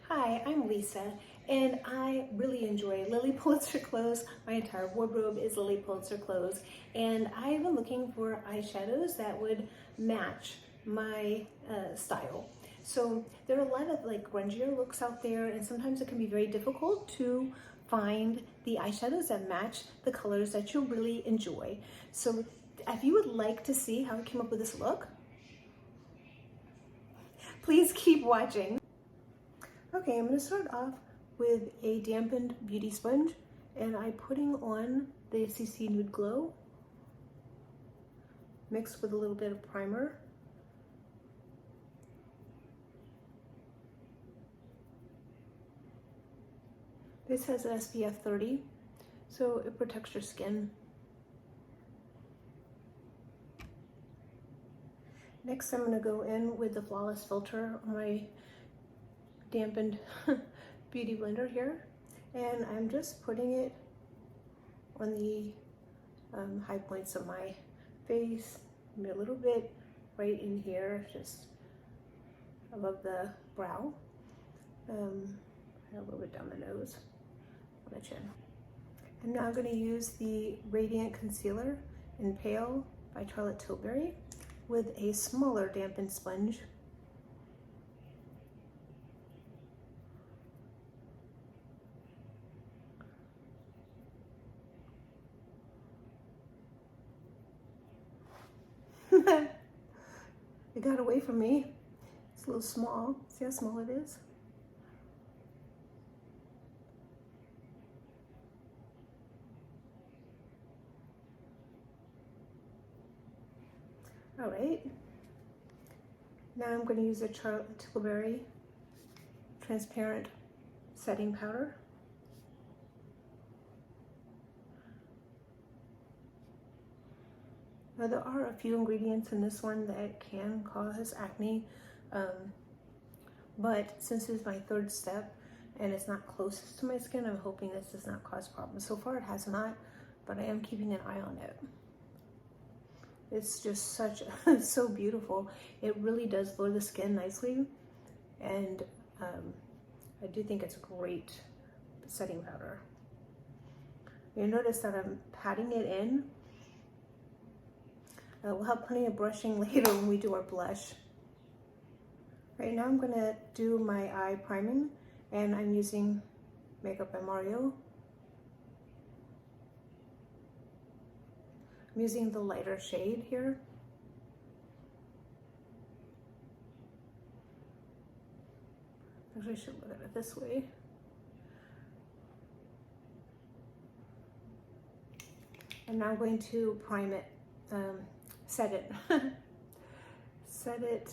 Hi, I'm Lisa, and I really enjoy Lilly Pulitzer clothes. My entire wardrobe is Lilly Pulitzer clothes, and I've been looking for eyeshadows that would match my style. So there are a lot of like grungier looks out there, and sometimes it can be very difficult to find the eyeshadows that match the colors that you really enjoy. So if you would like to see how I came up with this look, please keep watching. Okay, I'm going to start off with a dampened beauty sponge, and I'm putting on the CC Nude Glow mixed with a little bit of primer. This has an SPF 30, so it protects your skin. Next, I'm going to go in with the Flawless Filter on my dampened beauty blender here, and I'm just putting it on the high points of my face, maybe a little bit right in here, just above the brow, and a little bit down the nose, on the chin. I'm now going to use the Radiant Concealer in Pale by Charlotte Tilbury with a smaller dampened sponge. It got away from me. It's a little small. See how small it is? All right. Now I'm going to use a Charlotte Tilbury transparent setting powder. Now there are a few ingredients in this one that can cause acne, but since it's my third step and it's not closest to my skin, I'm hoping this does not cause problems. So far it has not, but I am keeping an eye on it. It's just it's so beautiful. It really does glow the skin nicely, and I do think it's a great setting powder. You'll notice that I'm patting it in. We'll have plenty of brushing later when we do our blush. Right now I'm gonna do my eye priming, and I'm using Makeup by Mario. I'm using the lighter shade here. Actually, I should look at it this way. And now I'm going to prime it, set it. Set it.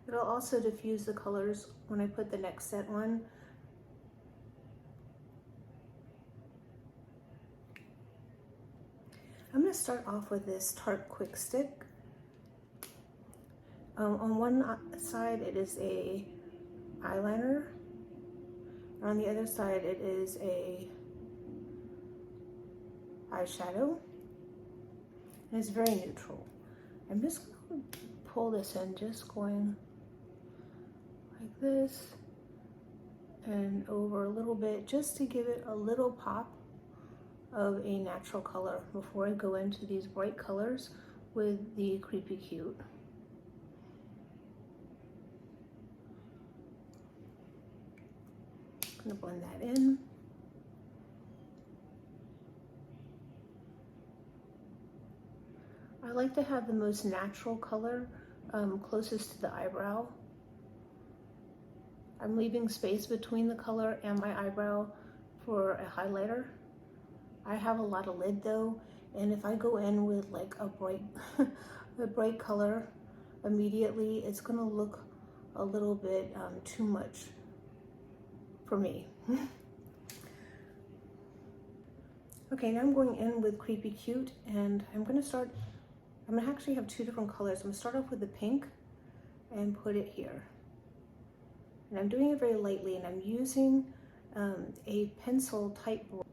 It'll also diffuse the colors when I put the next set on. I'm going to start off with this Tarte Quick Stick. On one side it is a eyeliner, and on the other side it is a eyeshadow, and it's very neutral. I'm just going to pull this in, just going like this and over a little bit, just to give it a little pop of a natural color before I go into these bright colors with the Creepy Cute. I'm gonna blend that in. I like to have the most natural color closest to the eyebrow. I'm leaving space between the color and my eyebrow for a highlighter. I have a lot of lid though, and if I go in with like a bright color immediately, it's gonna look a little bit too much for me. Okay, now I'm going in with Creepy Cute, and I'm gonna actually have two different colors. I'm gonna start off with the pink and put it here. And I'm doing it very lightly, and I'm using a pencil type brush.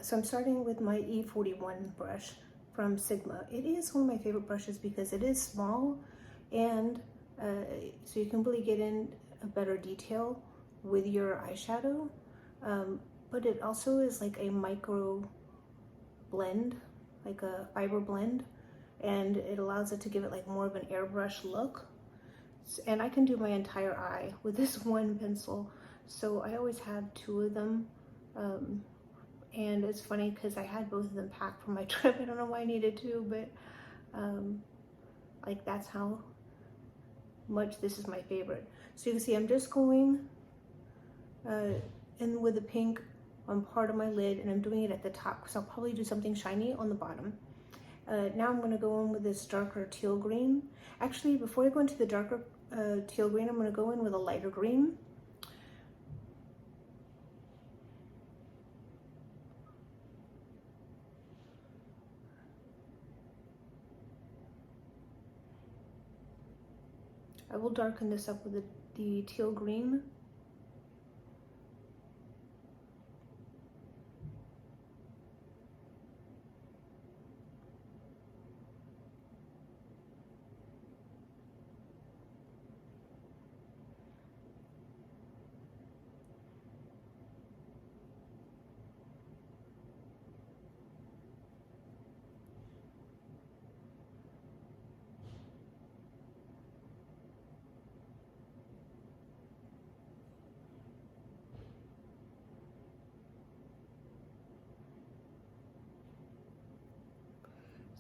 So I'm starting with my E41 brush from Sigma. It is one of my favorite brushes because it is small, and so you can really get in a better detail with your eyeshadow, but it also is like a micro blend, like a fiber blend, and it allows it to give it like more of an airbrush look. And I can do my entire eye with this one pencil, so I always have two of them. And it's funny because I had both of them packed for my trip. I don't know why I needed two, but like that's how much this is my favorite. So you can see I'm just going in with the pink on part of my lid, and I'm doing it at the top because I'll probably do something shiny on the bottom. Now I'm going to go in with this darker teal green. Actually, before I go into the darker teal green, I'm going to go in with a lighter green. I will darken this up with the teal green.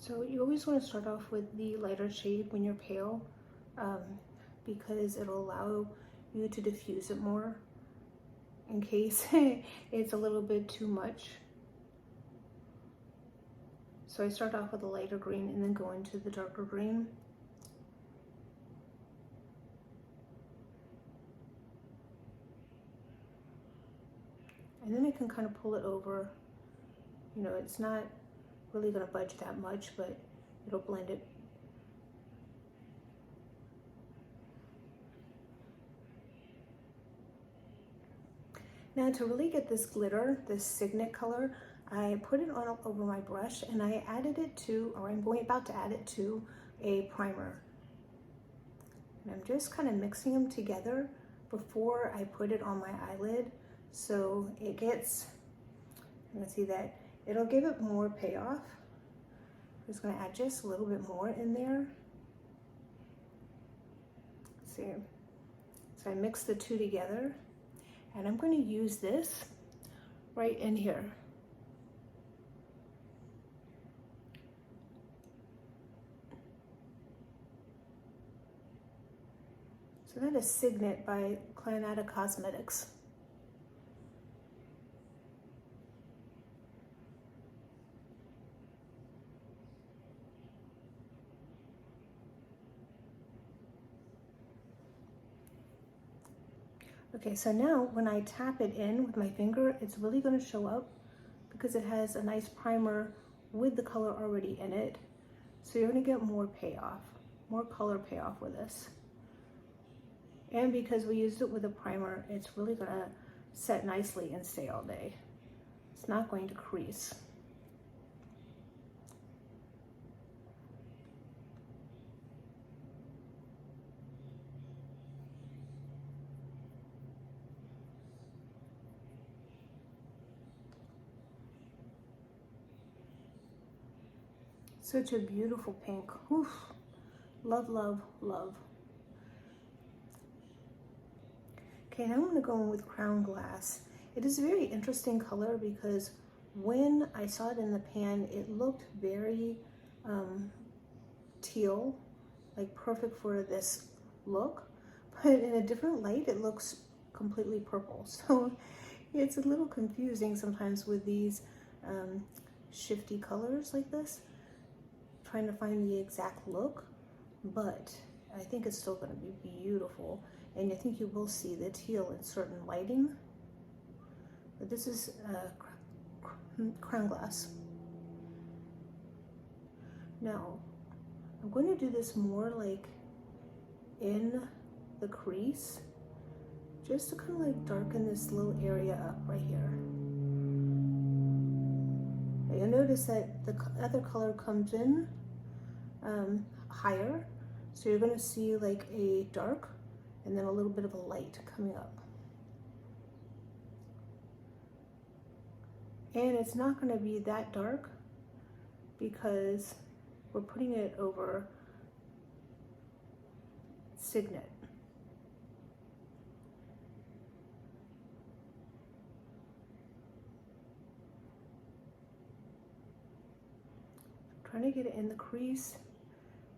So you always want to start off with the lighter shade when you're pale, because it'll allow you to diffuse it more in case it's a little bit too much. So I start off with a lighter green and then go into the darker green. And then I can kind of pull it over. You know, it's not really going to budge that much, but it'll blend it. Now to really get this glitter, this signet color, I put it on over my brush and I added it to, or I'm about to add it to a primer. And I'm just kind of mixing them together before I put it on my eyelid, so it gets, you can see that it'll give it more payoff. I'm just going to add just a little bit more in there. See, so I mix the two together, and I'm going to use this right in here. So that is Signet by Cosmetics. Okay, so now when I tap it in with my finger, it's really going to show up because it has a nice primer with the color already in it. So you're going to get more payoff, more color payoff with this. And because we used it with a primer, it's really going to set nicely and stay all day. It's not going to crease. Such a beautiful pink. Oof. Love, love, love. Okay, now I'm going to go in with Crown Glass. It is a very interesting color because when I saw it in the pan, it looked very teal, like perfect for this look. But in a different light, it looks completely purple. So it's a little confusing sometimes with these shifty colors like this, trying to find the exact look, but I think it's still going to be beautiful. And I think you will see the teal in certain lighting. But this is Crown Glass. Now, I'm going to do this more like in the crease, just to kind of like darken this little area up right here. Now you'll notice that the other color comes in higher, so you're going to see like a dark and then a little bit of a light coming up. And it's not going to be that dark because we're putting it over Signet. Trying to get it in the crease,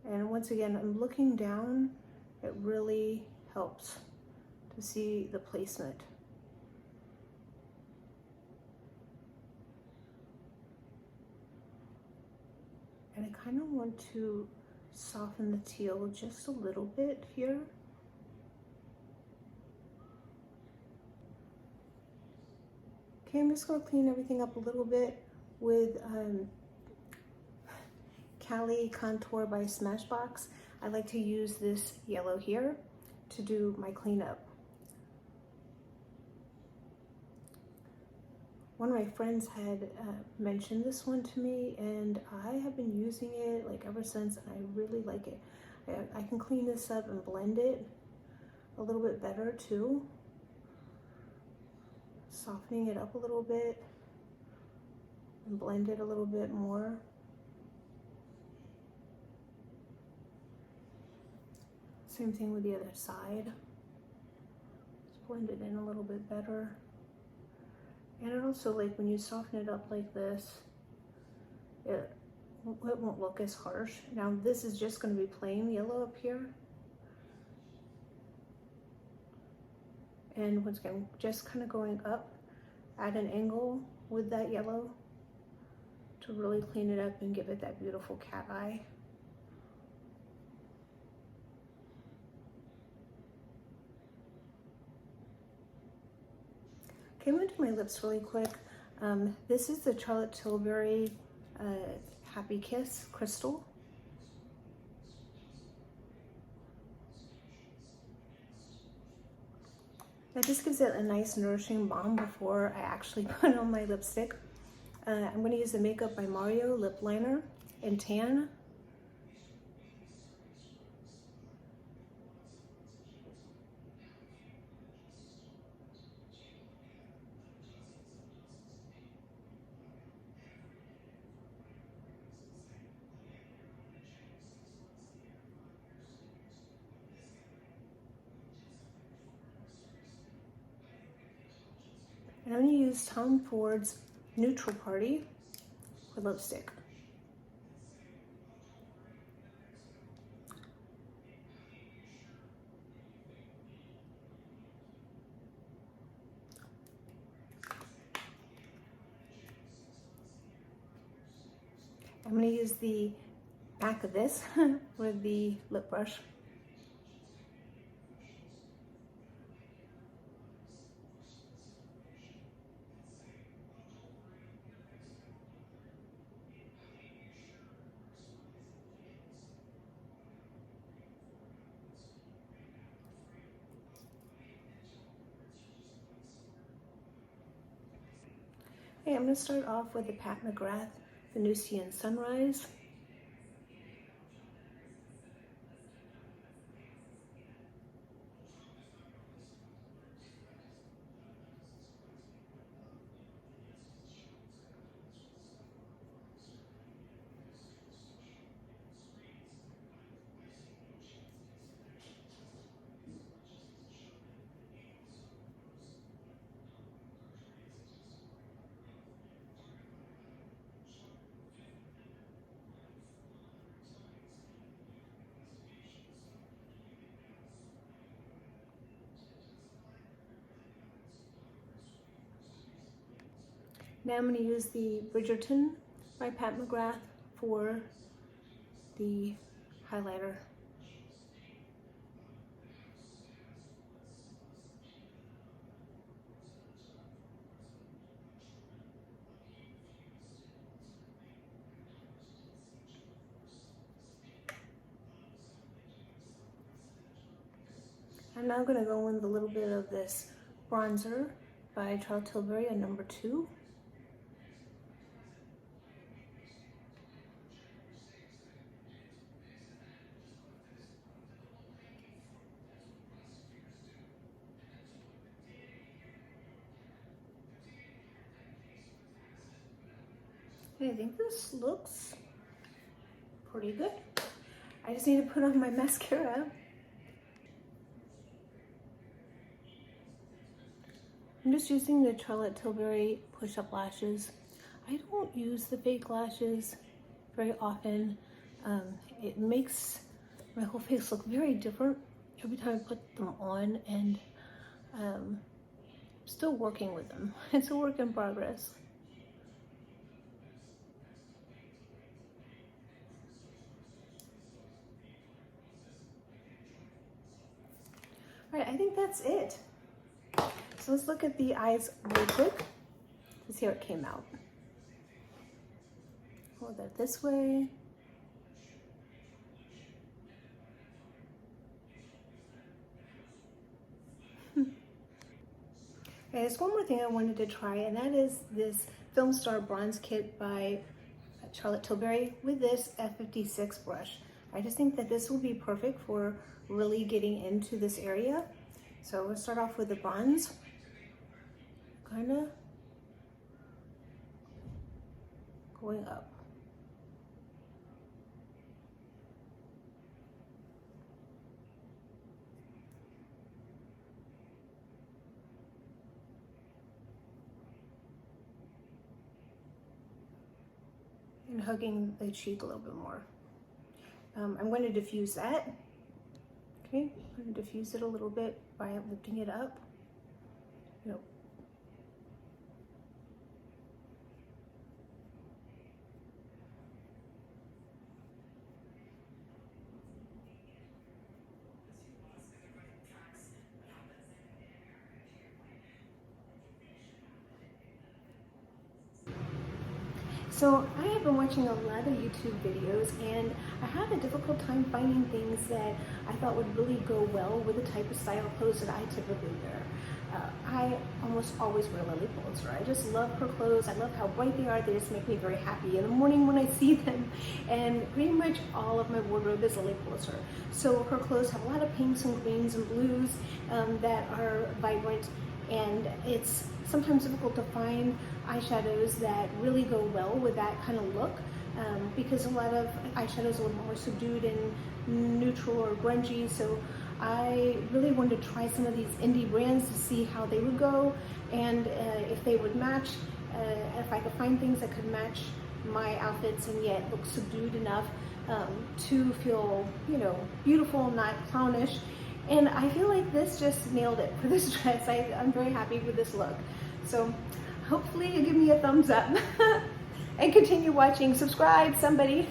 and once again I'm looking down. It really helps to see the placement. And I kind of want to soften the teal just a little bit here. Okay, I'm just going to clean everything up a little bit with Cali Contour by Smashbox. I like to use this yellow here to do my cleanup. One of my friends had mentioned this one to me, and I have been using it like ever since, and I really like it. I can clean this up and blend it a little bit better too. Softening it up a little bit and blend it a little bit more. Same thing with the other side. Just blend it in a little bit better. And it also, like when you soften it up like this, it won't look as harsh. Now this is just going to be plain yellow up here. And once again, just kind of going up at an angle with that yellow to really clean it up and give it that beautiful cat eye. Okay, I'm going to do my lips really quick. This is the Charlotte Tilbury Happy Kiss Crystal. That just gives it a nice nourishing balm before I actually put on my lipstick. I'm going to use the Makeup by Mario lip liner in tan. And I'm going to use Tom Ford's Neutral Party for lipstick. I'm going to use the back of this with the lip brush. Okay, I'm going to start off with the Pat McGrath Venusian Sunrise. Now I'm going to use the Bridgerton by Pat McGrath for the highlighter. I'm now going to go in with a little bit of this bronzer by Charlotte Tilbury, a number 2. I think this looks pretty good. I just need to put on my mascara. I'm just using the Charlotte Tilbury push-up lashes. I don't use the fake lashes very often. It makes my whole face look very different every time I put them on, and I'm still working with them. It's a work in progress. All right, I think that's it. So let's look at the eyes really quick to see how it came out. Hold that this way. Okay, there's one more thing I wanted to try, and that is this Film Star Bronze Kit by Charlotte Tilbury with this F56 brush. I just think that this will be perfect for really getting into this area. So we'll start off with the bronze, kind of going up. And hugging the cheek a little bit more. I'm going to diffuse that. Okay, I'm going to diffuse it a little bit by lifting it up. Yep. So I have been watching a lot of YouTube videos, and I have a difficult time finding things that I thought would really go well with the type of style clothes that I typically wear. I almost always wear Lilly Pulitzer. I just love her clothes. I love how bright they are. They just make me very happy in the morning when I see them. And pretty much all of my wardrobe is Lilly Pulitzer. So her clothes have a lot of pinks and greens and blues that are vibrant. And it's sometimes difficult to find eyeshadows that really go well with that kind of look, because a lot of eyeshadows are a little more subdued and neutral or grungy. So I really wanted to try some of these indie brands to see how they would go, and if they would match, if I could find things that could match my outfits and yet look subdued enough to feel, you know, beautiful, not clownish. And I feel like this just nailed it for this dress. I'm very happy with this look. So hopefully you give me a thumbs up and continue watching. Subscribe, somebody.